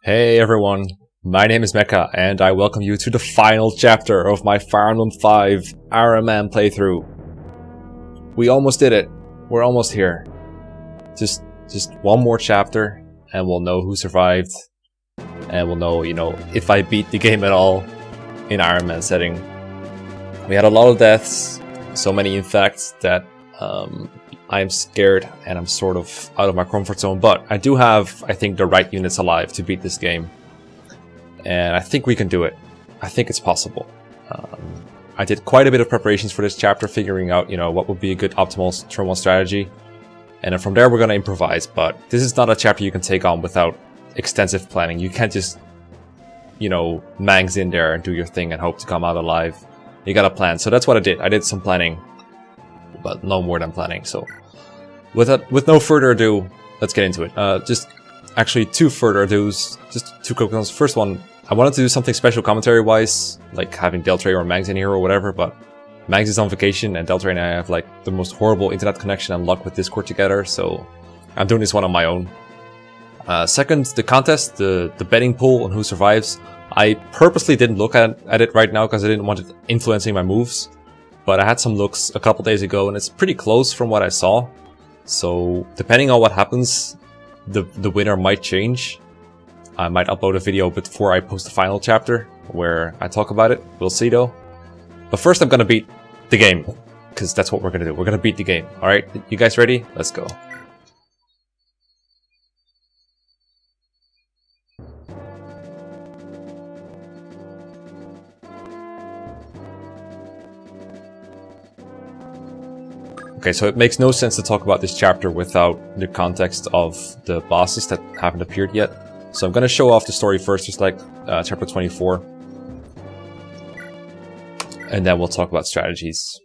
Hey everyone, my name is Mekkah and I welcome you to the final chapter of my Fire Emblem 5 Iron Man playthrough. We almost did it. We're almost here. Just one more chapter and we'll know who survived. And we'll know, if I beat the game at all in Iron Man setting. We had a lot of deaths, so many in fact that I am scared and I'm sort of out of my comfort zone, but I do have, I think, the right units alive to beat this game. And I think we can do it. I think it's possible. I did quite a bit of preparations for this chapter, figuring out, what would be a good optimal turn 1 strategy. And then from there we're going to improvise, but this is not a chapter you can take on without extensive planning. You can't just, mangs in there and do your thing and hope to come out alive. You gotta plan. So that's what I did. I did some planning, but no more than planning. So with no further ado, let's get into it. Just actually two further ados, just two quick ones. First one, I wanted to do something special commentary wise, like having Deltray or Mangs in here or whatever, but Mangs is on vacation and Deltray and I have like the most horrible internet connection and luck with Discord together, so I'm doing this one on my own. Second, the contest, the betting pool on who survives. I purposely didn't look at it right now because I didn't want it influencing my moves. But I had some looks a couple days ago and it's pretty close from what I saw. So depending on what happens, the winner might change. I might upload a video before I post the final chapter where I talk about it. We'll see though. But first I'm gonna beat the game, because that's what we're gonna do. We're gonna beat the game. Alright, you guys ready? Let's go. Okay, so it makes no sense to talk about this chapter without the context of the bosses that haven't appeared yet. So I'm going to show off the story first, just like chapter 24. And then we'll talk about strategies.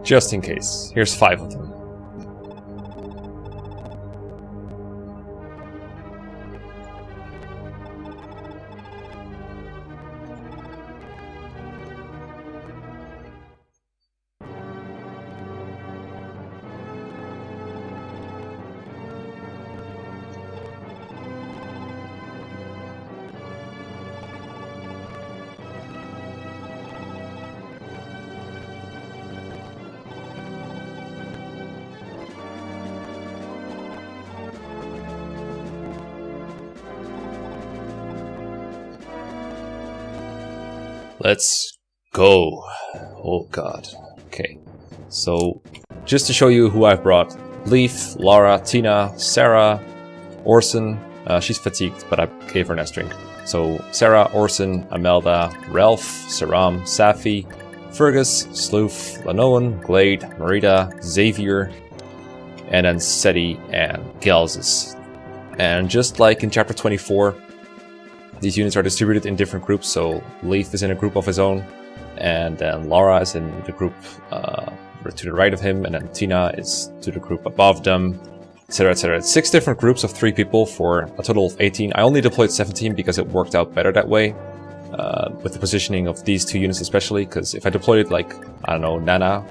Just in case. Here's 5 of them. Let's go. Oh god. Okay. So, just to show you who I've brought. Leaf, Laura, Tina, Sarah, Orson. She's fatigued, but I gave her an S-drink. So, Sarah, Orson, Amelda, Ralph, Saram, Safi, Fergus, Sloof, Lanoan, Glade, Marita, Xavier, and then Seti and Galzus. And just like in chapter 24, these units are distributed in different groups, so Leaf is in a group of his own, and then Laura is in the group to the right of him, and then Tina is to the group above them, etc, etc. It's 6 different groups of 3 people for a total of 18. I only deployed 17 because it worked out better that way, with the positioning of these 2 units especially, because if I deployed it like, I don't know, Nana,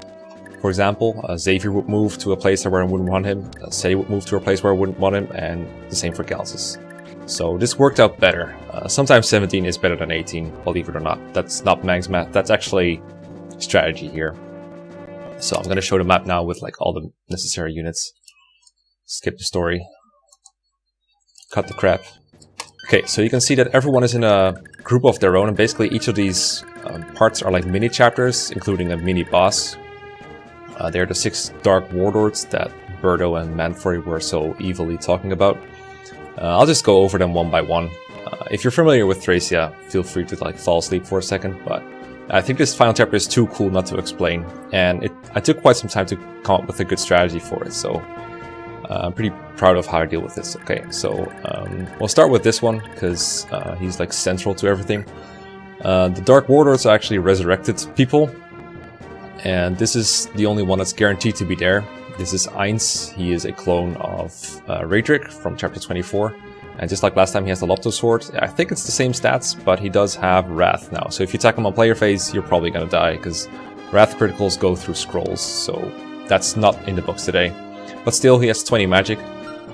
for example, Xavier would move to a place where I wouldn't want him, Seti would move to a place where I wouldn't want him, and the same for Galzus. So this worked out better. Sometimes 17 is better than 18, believe it or not. That's not Mang's math, that's actually strategy here. So I'm going to show the map now with like all the necessary units. Skip the story. Cut the crap. Okay, so you can see that everyone is in a group of their own, and basically each of these parts are like mini chapters, including a mini boss. They're the 6 Dark Warlords that Birdo and Manfrey were so evilly talking about. I'll just go over them one by one. If you're familiar with Thracia, feel free to like fall asleep for a second, but I think this final chapter is too cool not to explain, and I took quite some time to come up with a good strategy for it, so I'm pretty proud of how I deal with this. Okay, so we'll start with this one, because he's like central to everything. The Dark Warlords are actually resurrected people, and this is the only one that's guaranteed to be there. This is Ainz. He is a clone of Raedric from chapter 24. And just like last time, he has the Lopto Sword. I think it's the same stats, but he does have Wrath now. So if you attack him on player phase, you're probably going to die, because Wrath criticals go through scrolls. So that's not in the books today. But still, he has 20 magic.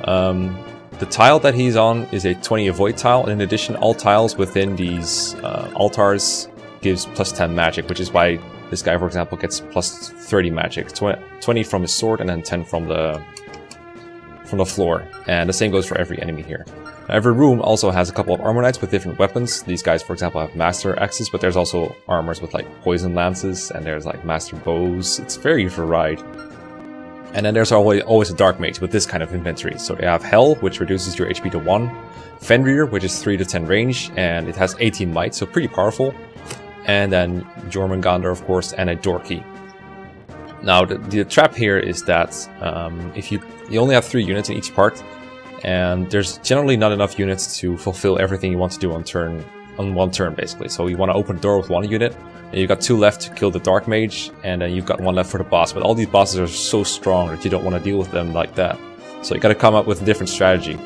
The tile that he's on is a 20 avoid tile. And in addition, all tiles within these altars gives plus 10 magic, which is why this guy, for example, gets plus 30 magic. 20 from his sword and then 10 from the floor. And the same goes for every enemy here. Every room also has a couple of armor knights with different weapons. These guys, for example, have master axes, but there's also armors with like poison lances, and there's like master bows. It's very varied. And then there's always a dark mage with this kind of inventory. So they have Hell, which reduces your HP to 1. Fenrir, which is 3 to 10 range, and it has 18 might, so pretty powerful. And then Jormungandr, of course, and a Dorky. Now, the trap here is that if you only have 3 units in each part, and there's generally not enough units to fulfill everything you want to do on one turn, basically. So you want to open the door with 1 unit, and you've got 2 left to kill the Dark Mage, and then you've got 1 left for the boss. But all these bosses are so strong that you don't want to deal with them like that. So you got to come up with a different strategy.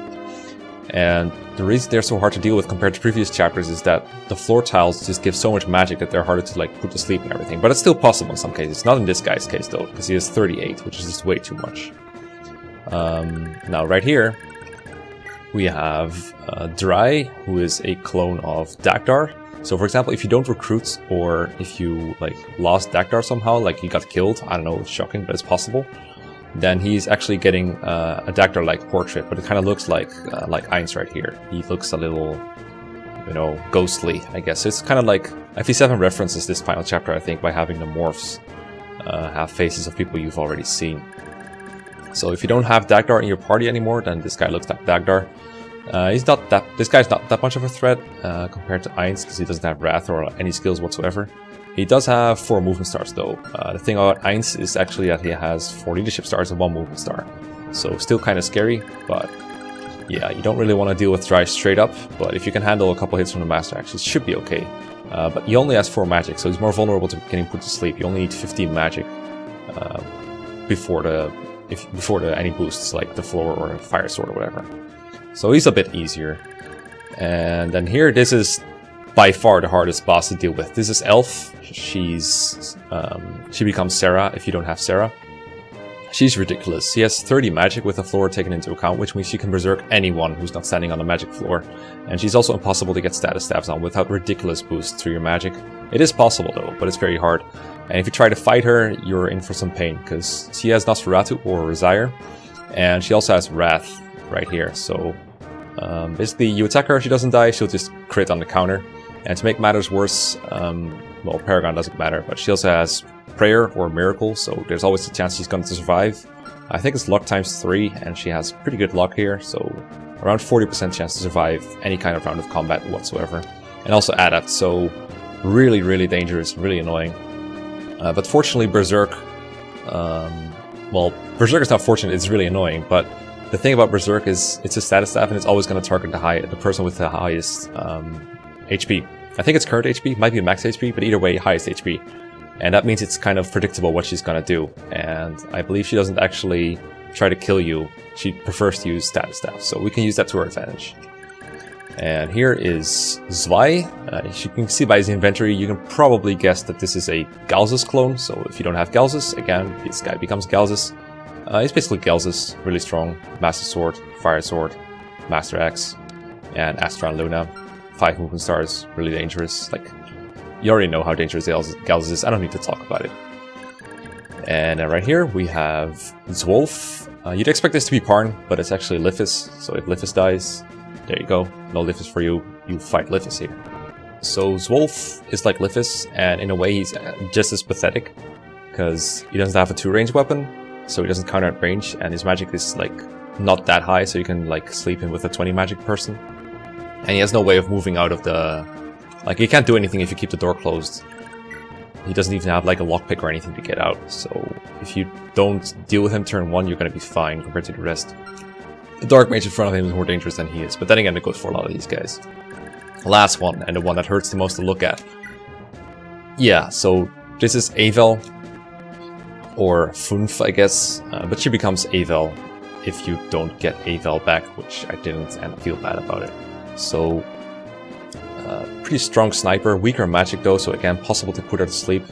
And the reason they're so hard to deal with compared to previous chapters is that the floor tiles just give so much magic that they're harder to like put to sleep and everything. But it's still possible in some cases. Not in this guy's case though, because he has 38, which is just way too much. Now right here, we have Dry, who is a clone of Dagdar. So for example, if you don't recruit, or if you like lost Dagdar somehow, like he got killed, I don't know, it's shocking, but it's possible, then he's actually getting a Dagdar-like portrait, but it kind of looks like Ainz right here. He looks a little, you know, ghostly, I guess. It's kind of like FE7 references this final chapter, I think, by having the morphs have faces of people you've already seen. So if you don't have Dagdar in your party anymore, then this guy looks like Dagdar. This guy's not that much of a threat compared to Ainz, because he doesn't have Wrath or any skills whatsoever. He does have 4 movement stars though. The thing about Ainz is actually that he has 4 leadership stars and 1 movement star. So still kind of scary, but yeah, you don't really want to deal with Dry straight up, but if you can handle a couple hits from the master axe, it should be okay. But he only has 4 magic, so he's more vulnerable to getting put to sleep. You only need 15 magic before any boosts, like the floor or a fire sword or whatever. So he's a bit easier. And then here, this is by far the hardest boss to deal with. This is Elf. She becomes Sarah if you don't have Sarah. She's ridiculous. She has 30 magic with the floor taken into account, which means she can berserk anyone who's not standing on the magic floor. And she's also impossible to get status stabs on without ridiculous boosts through your magic. It is possible though, but it's very hard. And if you try to fight her, you're in for some pain, because she has Nosferatu or Resire, and she also has Wrath right here. So basically you attack her, she doesn't die, she'll just crit on the counter. And to make matters worse, well, Paragon doesn't matter, but she also has Prayer or Miracle, so there's always a chance she's going to survive. I think it's luck times 3, and she has pretty good luck here, so around 40% chance to survive any kind of round of combat whatsoever. And also Adept, so really, really dangerous, really annoying. But fortunately, Berserk, well, Berserk is not fortunate, it's really annoying, but the thing about Berserk is it's a status staff and it's always going to target the person with the highest HP. I think it's current HP, might be max HP, but either way, highest HP. And that means it's kind of predictable what she's going to do. And I believe she doesn't actually try to kill you, she prefers to use status staff, so we can use that to our advantage. And here is Zwei. As you can see by his inventory, you can probably guess that this is a Galzus clone. So if you don't have Galzus, again, this guy becomes Galzus. He's basically Galzus, really strong. Master Sword, Fire Sword, Master Axe. And Astra and Luna. 5 movement stars, really dangerous. Like, you already know how dangerous Galzus is, I don't need to talk about it. And right here we have Zwolf. You'd expect this to be Parn, but it's actually Lithis, so if Lithis dies, there you go. No Lithis for you, you fight Lithis here. So Zwolf is like Lithis, and in a way he's just as pathetic, because he doesn't have a 2-range weapon, so he doesn't counter at range, and his magic is like not that high, so you can like sleep him with a 20 magic person. And he has no way of moving out of the... Like, he can't do anything if you keep the door closed. He doesn't even have like a lockpick or anything to get out, so if you don't deal with him turn 1, you're gonna be fine compared to the rest. The Dark Mage in front of him is more dangerous than he is, but then again it goes for a lot of these guys. Last one, and the one that hurts the most to look at. Yeah, so this is Avel, or Funf I guess, but she becomes Avel if you don't get Avel back, which I didn't and I feel bad about it. So... pretty strong sniper, weaker magic though, so again, possible to put her to sleep.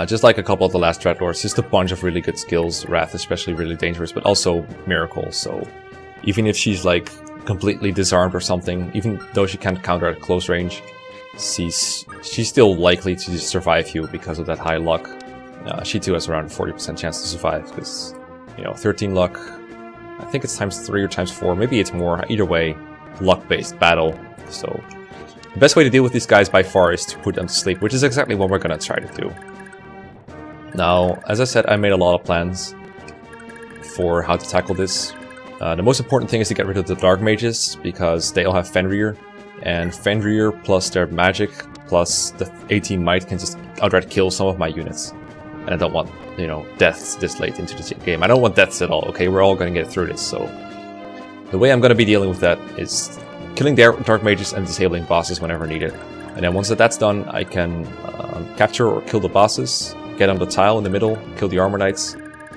Just like a couple of the last Dreadlords, just a bunch of really good skills. Wrath especially really dangerous, but also Miracle, so even if she's like completely disarmed or something, even though she can't counter at close range, she's still likely to survive you because of that high luck. She too has around a 40% chance to survive, because, you know, 13 luck, I think it's times 3 or times 4, maybe it's more, either way, luck-based battle, so... The best way to deal with these guys by far is to put them to sleep, which is exactly what we're gonna try to do. Now, as I said, I made a lot of plans for how to tackle this. The most important thing is to get rid of the Dark Mages, because they all have Fenrir, and Fenrir plus their magic plus the 18 might can just outright kill some of my units. And I don't want, you know, deaths this late into the game. I don't want deaths at all, okay? We're all gonna get through this, so... The way I'm gonna be dealing with that is... killing their Dark Mages and disabling bosses whenever needed. And then once that's done, I can capture or kill the bosses, get on the tile in the middle, kill the Armor Knights,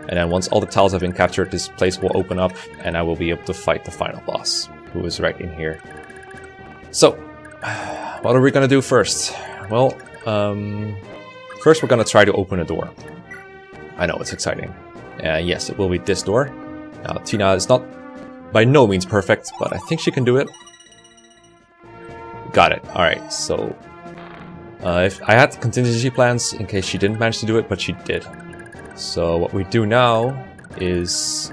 and then once all the tiles have been captured, this place will open up and I will be able to fight the final boss, who is right in here. So, what are we gonna do first? Well, first we're gonna try to open a door. I know, it's exciting. Yes, it will be this door. Now, Tina is not by no means perfect, but I think she can do it. Got it. Alright, so... if I had contingency plans in case she didn't manage to do it, but she did. So what we do now is...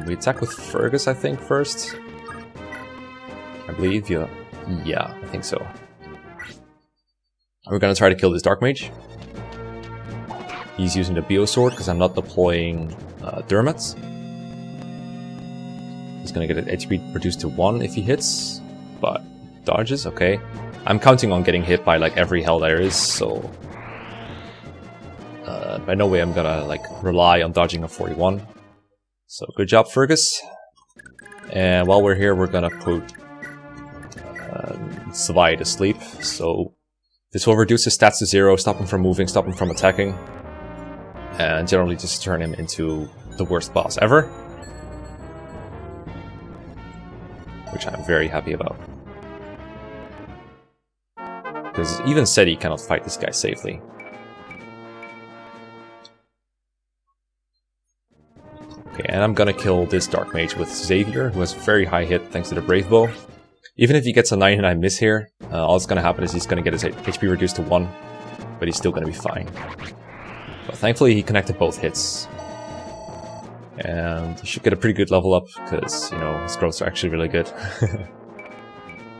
we attack with Fergus, I think, first. I believe, yeah. Yeah, I think so. We're gonna try to kill this Dark Mage. He's using the Bio Sword, because I'm not deploying Dermot. He's gonna get an HP reduced to 1 if he hits, but... dodges, okay. I'm counting on getting hit by like every hell there is, so... by no way I'm gonna like rely on dodging a 41. So good job, Fergus. And while we're here, we're gonna put Svai to sleep. So this will reduce his stats to 0, stop him from moving, stop him from attacking, and generally just turn him into the worst boss ever. Which I'm very happy about. Because even Seti cannot fight this guy safely. Okay, and I'm gonna kill this Dark Mage with Xavier, who has very high hit thanks to the Brave Bow. Even if he gets a 99 miss here, all that's gonna happen is he's gonna get his HP reduced to 1, but he's still gonna be fine. But thankfully he connected both hits. And he should get a pretty good level up, because, you know, his growths are actually really good.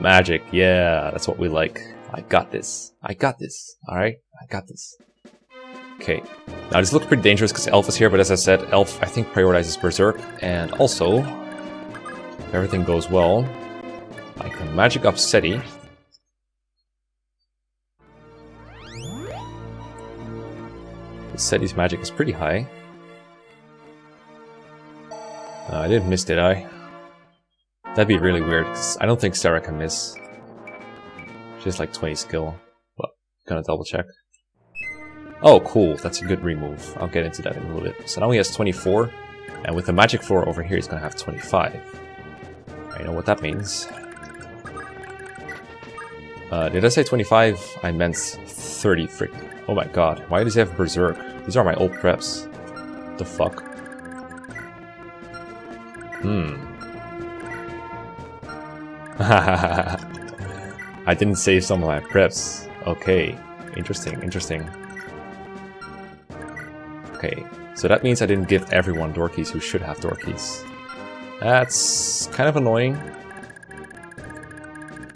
Magic, yeah, that's what we like. I got this. I got this. Alright? I got this. Okay. Now this looks pretty dangerous because Elf is here, but as I said, Elf I think prioritizes Berserk. And also, if everything goes well, I can magic up Seti. Seti's magic is pretty high. I didn't miss, did I? That'd be really weird, because I don't think Sarah can miss. She has like 20 skill, but gonna double check. Oh, cool, that's a good remove. I'll get into that in a little bit. So now he has 24, and with the magic floor over here, he's gonna have 25. I know what that means. Did I say 25? I meant 30 frick. Oh my god, why does he have Berserk? These are my old preps. What the fuck? I didn't save some of my preps. Okay, interesting, interesting. Okay, so that means I didn't give everyone door keys who should have door keys. That's kind of annoying.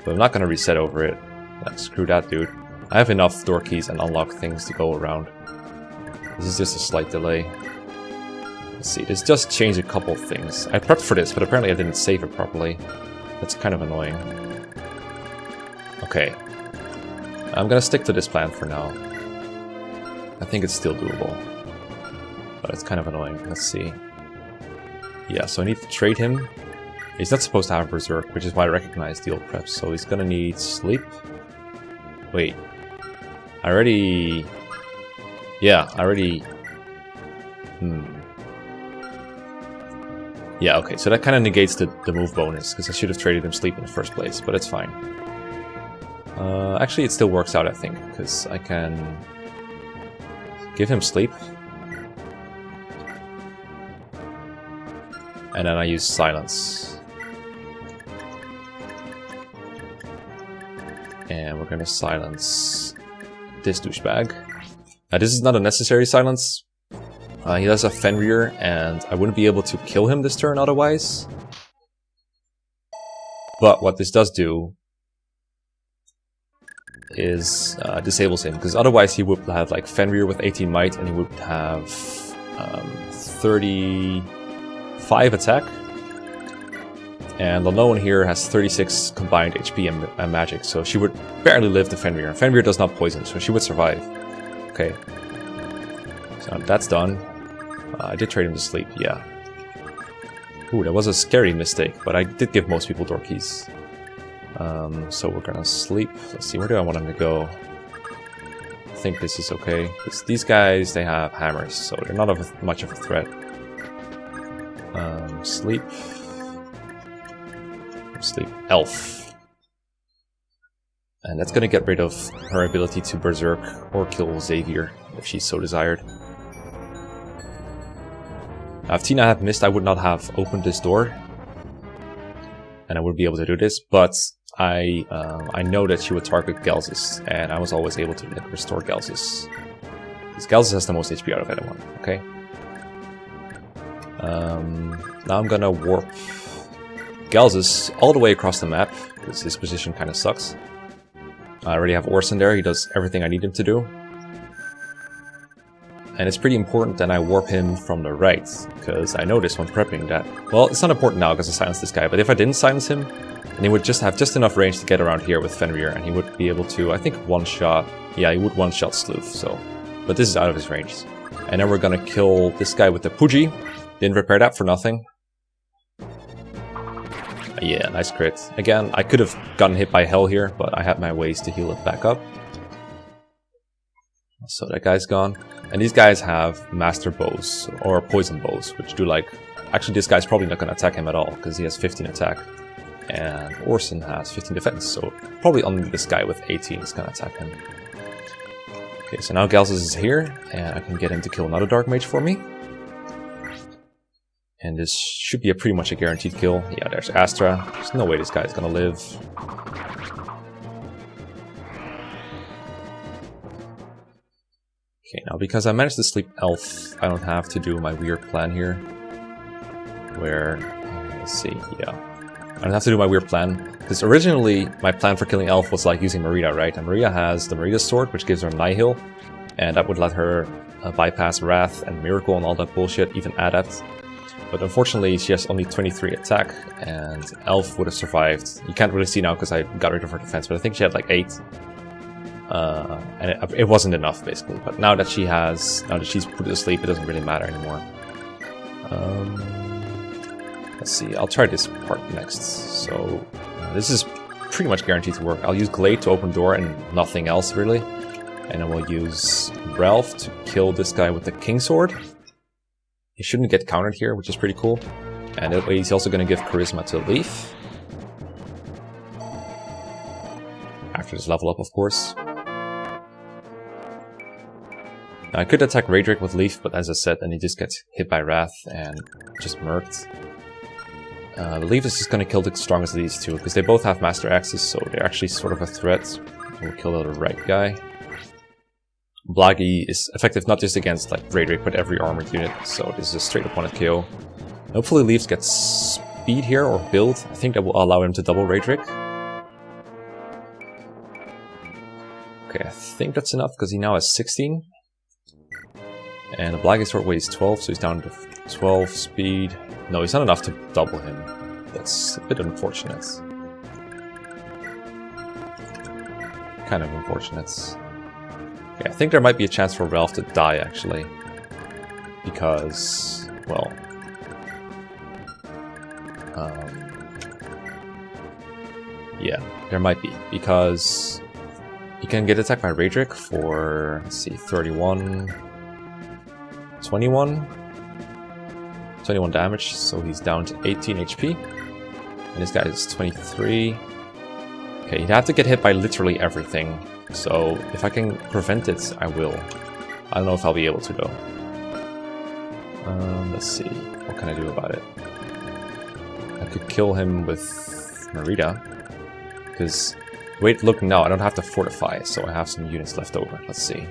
But I'm not gonna reset over it. Like, screw that, dude. I have enough door keys and unlock things to go around. This is just a slight delay. Let's see, this just changed a couple things. I prepped for this, but apparently I didn't save it properly. That's kind of annoying. Okay. I'm gonna stick to this plan for now. I think it's still doable. But it's kind of annoying. Let's see. Yeah, so I need to trade him. He's not supposed to have Berserk, which is why I recognize the old preps. So he's gonna need Sleep. Wait. I already... Yeah, I already... Yeah, okay, so that kind of negates the move bonus, because I should have traded him Sleep in the first place, but it's fine. Actually, it still works out, I think, because I can give him Sleep. And then I use Silence. And we're gonna silence this douchebag. Now, this is not a necessary silence. He does have Fenrir, and I wouldn't be able to kill him this turn otherwise. But what this does do is disables him, because otherwise he would have like Fenrir with 18 might, and he would have 35 attack. And Lanoan here has 36 combined HP and magic, so she would barely live the Fenrir. Fenrir does not poison, so she would survive. Okay. So that's done. I did trade him to Sleep, yeah. Ooh, that was a scary mistake, but I did give most people door keys. So we're gonna Sleep. Let's see, where do I want him to go? I think this is okay. Because these guys, they have hammers, so they're not much of a threat. Sleep. Sleep. Elf. And that's gonna get rid of her ability to Berserk or kill Xavier, if she's so desired. Now, if Tina had missed, I would not have opened this door. And I would be able to do this, but I know that she would target Gelsis, and I was always able to restore Gelsis. Because Gelsis has the most HP out of anyone, okay? Now I'm gonna warp Gelsis all the way across the map, because his position kind of sucks. I already have Orson there, he does everything I need him to do. And it's pretty important that I warp him from the right, because I noticed when prepping that... Well, it's not important now because I silenced this guy, but if I didn't silence him, then he would just have just enough range to get around here with Fenrir, and he would be able to, I think, one-shot... Yeah, he would one-shot Sleuth, so... But this is out of his range. And then we're gonna kill this guy with the Pooji. Didn't repair that for nothing. Yeah, nice crit. Again, I could have gotten hit by Hell here, but I had my ways to heal it back up. So that guy's gone. And these guys have Master Bows, or Poison Bows, which do like... Actually, this guy's probably not going to attack him at all, because he has 15 attack. And Orson has 15 defense, so probably only this guy with 18 is going to attack him. Okay, so now Gelsis is here, and I can get him to kill another Dark Mage for me. And this should be pretty much a guaranteed kill. Yeah, there's Astra. There's no way this guy's going to live. Okay, now because I managed to sleep Elf, I don't have to do my weird plan here. Where, let's see, yeah. I don't have to do my weird plan, because originally my plan for killing Elf was like using Marita, right? And Maria has the Marita sword, which gives her Nihil, and that would let her bypass Wrath and Miracle and all that bullshit, even Adept. But unfortunately she has only 23 attack, and Elf would have survived. You can't really see now because I got rid of her defense, but I think she had like 8. And it wasn't enough, basically. But now that she's put to sleep, it doesn't really matter anymore. Let's see, I'll try this part next. So, this is pretty much guaranteed to work. I'll use Glade to open door and nothing else, really. And then we'll use Ralph to kill this guy with the King Sword. He shouldn't get countered here, which is pretty cool. And that way he's also going to give Charisma to Leaf. After this level up, of course. Now, I could attack Raedric with Leaf, but as I said, then he just gets hit by Wrath and just murked. I believe this is going to kill the strongest of these two, because they both have Master Axes, so they're actually sort of a threat. We'll kill the right guy. Blaggy is effective not just against like Raedric, but every armored unit, so this is a straight opponent KO. Hopefully Leaves gets speed here, or build. I think that will allow him to double Raedric. Okay, I think that's enough, because he now has 16. And the Blaggy sword weighs 12, so he's down to 12 speed. No, he's not enough to double him. That's a bit unfortunate. Kind of unfortunate. Yeah, I think there might be a chance for Ralph to die, actually. Because, well... yeah, there might be. Because he can get attacked by Raedric for, let's see, 31... 21 damage, so he's down to 18 HP. And this guy is 23. Okay, he'd have to get hit by literally everything. So if I can prevent it, I will. I don't know if I'll be able to though. Let's see. What can I do about it? I could kill him with Merida. Because, wait, look now, I don't have to fortify, so I have some units left over. Let's see.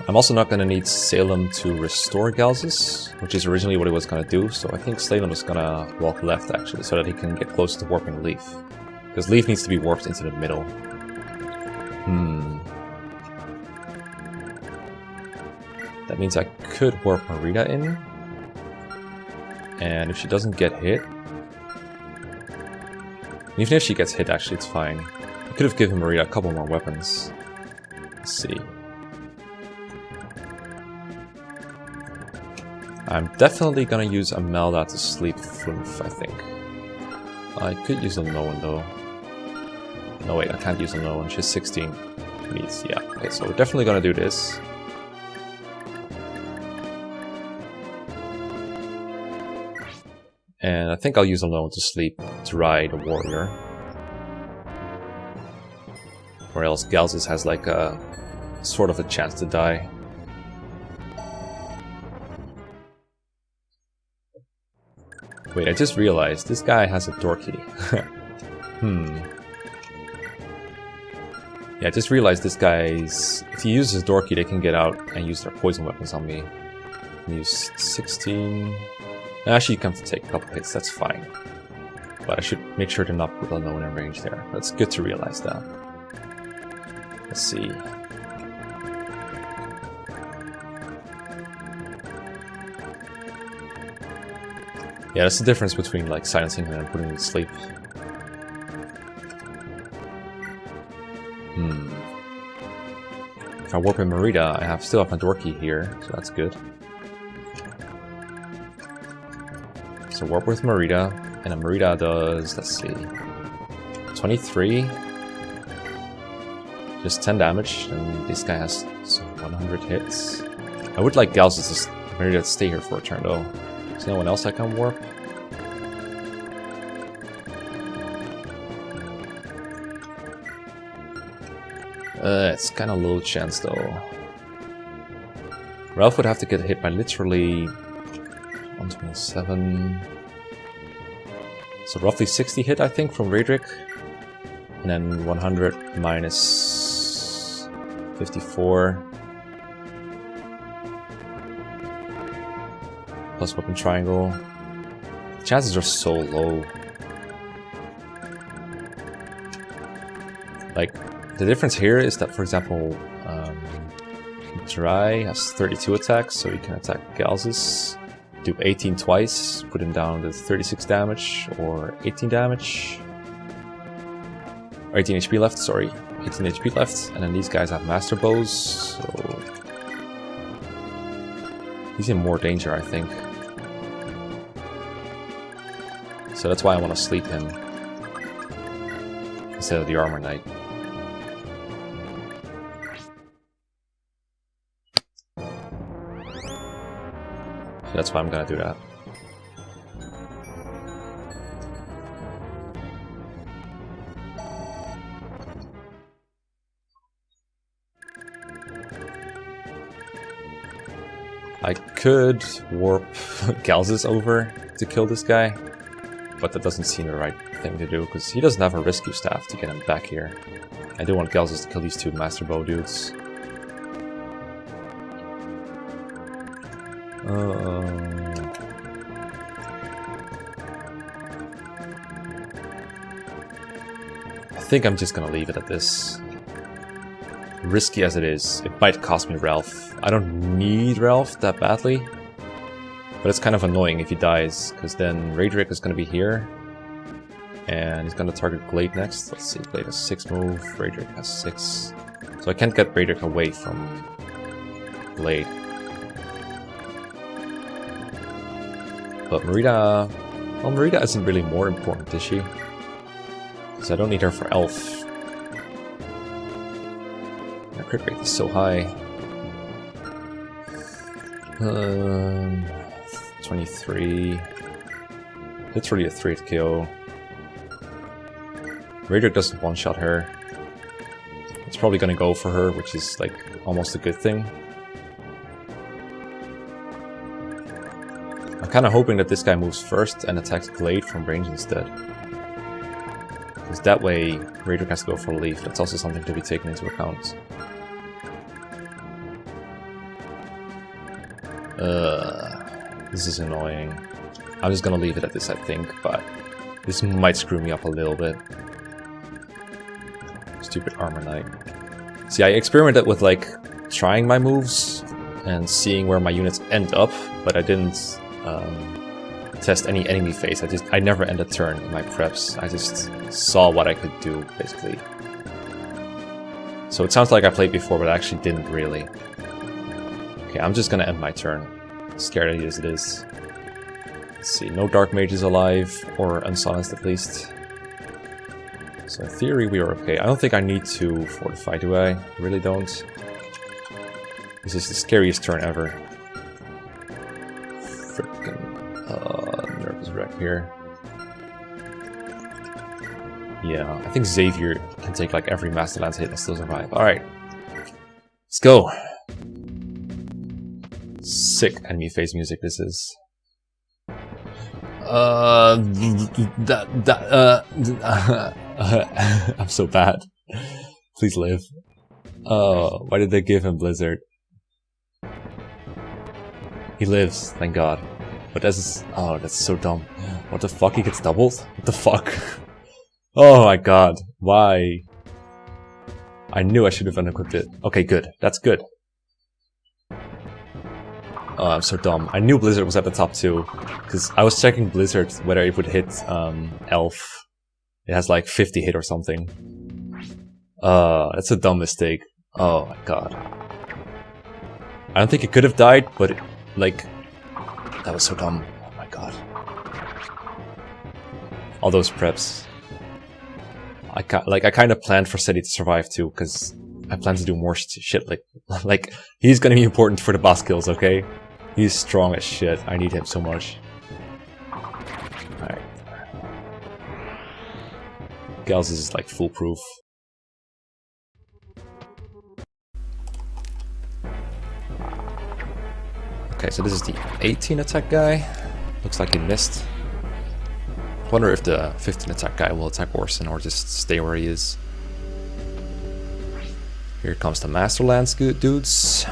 I'm also not going to need Salem to restore Galzus, which is originally what he was going to do, so I think Salem is going to walk left actually, so that he can get close to warping Leaf. Because Leaf needs to be warped into the middle. That means I could warp Merida in. And if she doesn't get hit... even if she gets hit, actually, it's fine. I could have given Merida a couple more weapons. Let's see. I'm definitely gonna use Amelda to sleep Floof, I think. I could use a Lowen though. No wait, I can't use a Lowen, she's 16. Means, yeah, okay, so we're definitely gonna do this. And I think I'll use a Lowen to sleep to ride a warrior. Or else Galzus has like a sort of a chance to die. Wait, I just realized this guy has a Dorky. Yeah, I just realized this guy's... if he uses Dorky, they can get out and use their poison weapons on me. Use 16... actually, you can take a couple hits, that's fine. But I should make sure to not put a Lowen in range there. That's good to realize that. Let's see... yeah, that's the difference between like silencing him and putting him to sleep. If I warp in Merida, I still have my Dorky here, so that's good. So warp with Merida, and then Merida does, let's see, 23, just 10 damage, and this guy has 100 hits. I would like Galzus to Merida to stay here for a turn though. Is there no one else I can warp? It's kind of low chance though. Ralph would have to get hit by literally 127. So roughly 60 hit, I think, from Raedric. And then 100 minus 54. Plus weapon triangle. The chances are so low. Like, the difference here is that, for example, Dry has 32 attacks, so he can attack Galzus, do 18 twice, put him down to 36 damage, or 18 damage. Or 18 HP left, sorry. 18 HP left, and then these guys have Master Bows, so... he's in more danger, I think. So that's why I want to sleep him instead of the Armor Knight. So that's why I'm gonna do that. I could warp Galzus over to kill this guy, but that doesn't seem the right thing to do, because he doesn't have a rescue staff to get him back here. I do want Galzus to kill these two Master Bow dudes. I think I'm just gonna leave it at this. Risky as it is, it might cost me Ralph. I don't need Ralph that badly, but it's kind of annoying if he dies, because then Raedric is going to be here, and he's going to target Glade next. Let's see, Glade has 6 move, Raedric has 6, so I can't get Raedric away from Glade. But Merida, well, Merida isn't really more important, is she? Because I don't need her for Elf. Her crit rate is so high. 23. Literally a 3-hit KO. Raedric doesn't one-shot her. It's probably gonna go for her, which is like almost a good thing. I'm kinda hoping that this guy moves first and attacks Glade from range instead. Because that way Raedric has to go for Leaf. That's also something to be taken into account. This is annoying. I'm just gonna leave it at this, I think, but this might screw me up a little bit. Stupid Armor Knight. See, I experimented with, like, trying my moves and seeing where my units end up, but I didn't test any enemy phase. I never ended turn in my preps. I just saw what I could do, basically. So it sounds like I played before, but I actually didn't really. Okay, I'm just gonna end my turn. Scary as it is. Let's see, no Dark Mages alive, or unsilenced at least. So in theory we are okay. I don't think I need to fortify, do I? I really don't. This is the scariest turn ever. Frickin' nervous wreck here. Yeah, I think Xavier can take like every Masterlands hit and still survive. Alright. Let's go. Sick enemy phase music this is. I'm so bad. Please live. Oh, why did they give him Blizzard? He lives, thank God. But that's so dumb. What the fuck? He gets doubled? What the fuck? Oh my God, why? I knew I should have unequipped it. Okay, good. That's good. Oh, I'm so dumb. I knew Blizzard was at the top too, because I was checking Blizzard whether it would hit Elf. It has like 50 hit or something. That's a dumb mistake. Oh my God. I don't think it could have died, but it, like, that was so dumb. Oh my God. All those preps. I kind of planned for Seti to survive too, because I plan to do more shit like he's gonna be important for the boss kills, okay? He's strong as shit. I need him so much. Alright. Galzus is like foolproof. Okay, so this is the 18 attack guy. Looks like he missed. Wonder if the 15 attack guy will attack Orson or just stay where he is. Here comes the Masterlands dudes.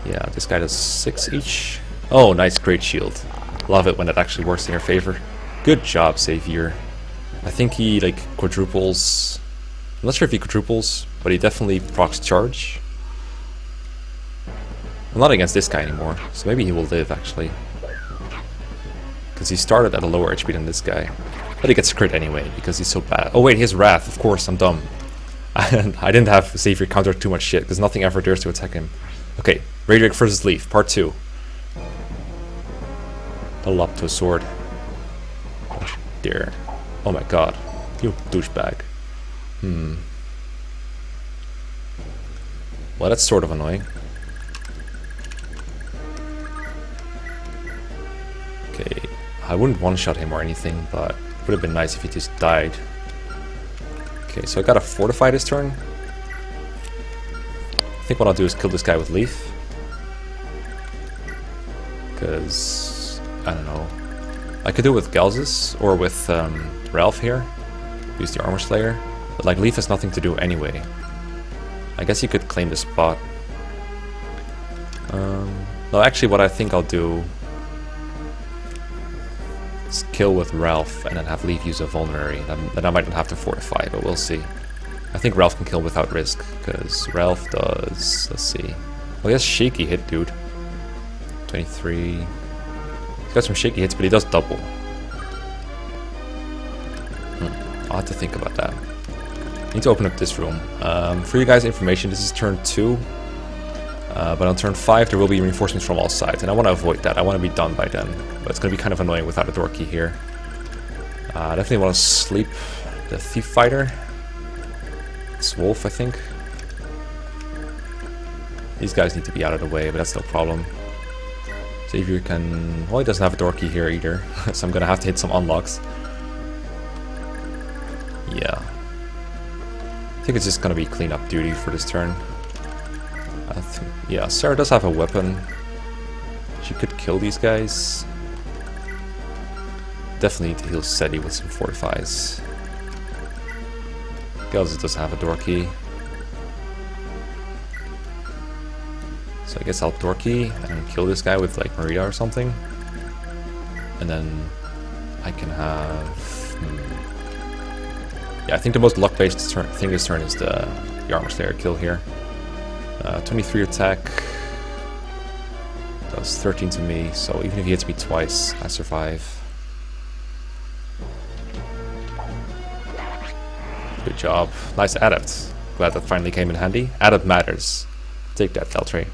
Yeah, this guy does 6 each. Oh, nice, great shield. Love it when it actually works in your favor. Good job, Xavier. I think he like quadruples. I'm not sure if he quadruples, but he definitely procs charge. I'm not against this guy anymore, so maybe he will live actually. Because he started at a lower HP than this guy. But he gets crit anyway, because he's so bad. Oh wait, he has Wrath, of course, I'm dumb. I didn't have Xavier counter too much shit, because nothing ever dares to attack him. Okay, Raedric versus Leaf, part 2. Pull up to a sword. Oh dear. Oh my God. You douchebag. Well, that's sort of annoying. Okay, I wouldn't one-shot him or anything, but it would have been nice if he just died. Okay, so I gotta fortify this turn. I think what I'll do is kill this guy with Leaf. Because, I don't know. I could do it with Galzus or with Ralph here. Use the Armor Slayer. But like Leaf has nothing to do anyway. I guess you could claim the spot. No, actually what I think I'll do is kill with Ralph and then have Leaf use a Vulnerary. Then I might not have to fortify, but we'll see. I think Ralph can kill without risk, because Ralph does... Let's see. Oh, he has shaky hit, dude. 23... He's got some shaky hits, but he does double. I'll have to think about that. I need to open up this room. For you guys' information, this is turn 2. But on turn 5 there will be reinforcements from all sides, and I want to avoid that. I want to be done by then. But it's going to be kind of annoying without a door key here. I definitely want to sleep the Thief Fighter. It's Wolf, I think. These guys need to be out of the way, but that's no problem. Xavier can... Well, he doesn't have a door key here either, so I'm going to have to hit some unlocks. Yeah. I think it's just going to be cleanup duty for this turn. Yeah, Sarah does have a weapon. She could kill these guys. Definitely need to heal Seti with some fortifies. Galzus doesn't have a door key. So I guess I'll door key and kill this guy with like Marita or something. And then I can have... Yeah, I think the most luck-based thing this turn is the Armor Slayer kill here. 23 attack. Does 13 to me, so even if he hits me twice, I survive. Good job. Nice adept. Glad that finally came in handy. Adept matters. Take that, Deltray.